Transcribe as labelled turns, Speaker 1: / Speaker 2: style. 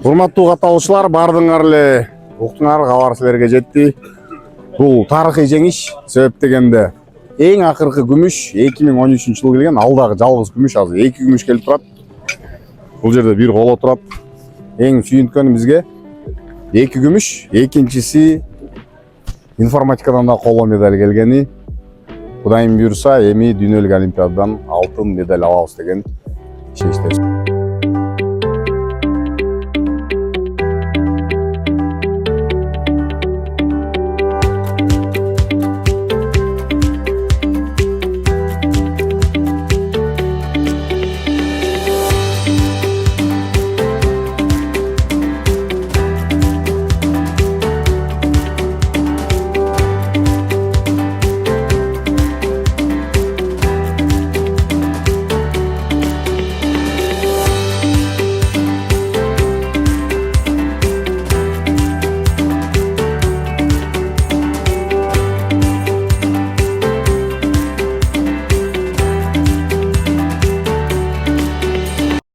Speaker 1: Урматтуу катталуучулар, бардыңар эле уктуңар, кабар силерге жетти. Бул тарыхый жеңиш, себеп дегенде эң акыркы күмүш 2013-жылы келген, алдагы жалгыз күмүш, азыр 2 күмүш келип турат. Бул жерде бир коло турат. Эң сүйүнткөнүбүзгө 2 күмүш, экинчиси информатикадан да коло медаль келгени. Кудайым буйруса, эми дүйнөлүк олимпиададан алтын медаль алабыз деген ишеничтебиз.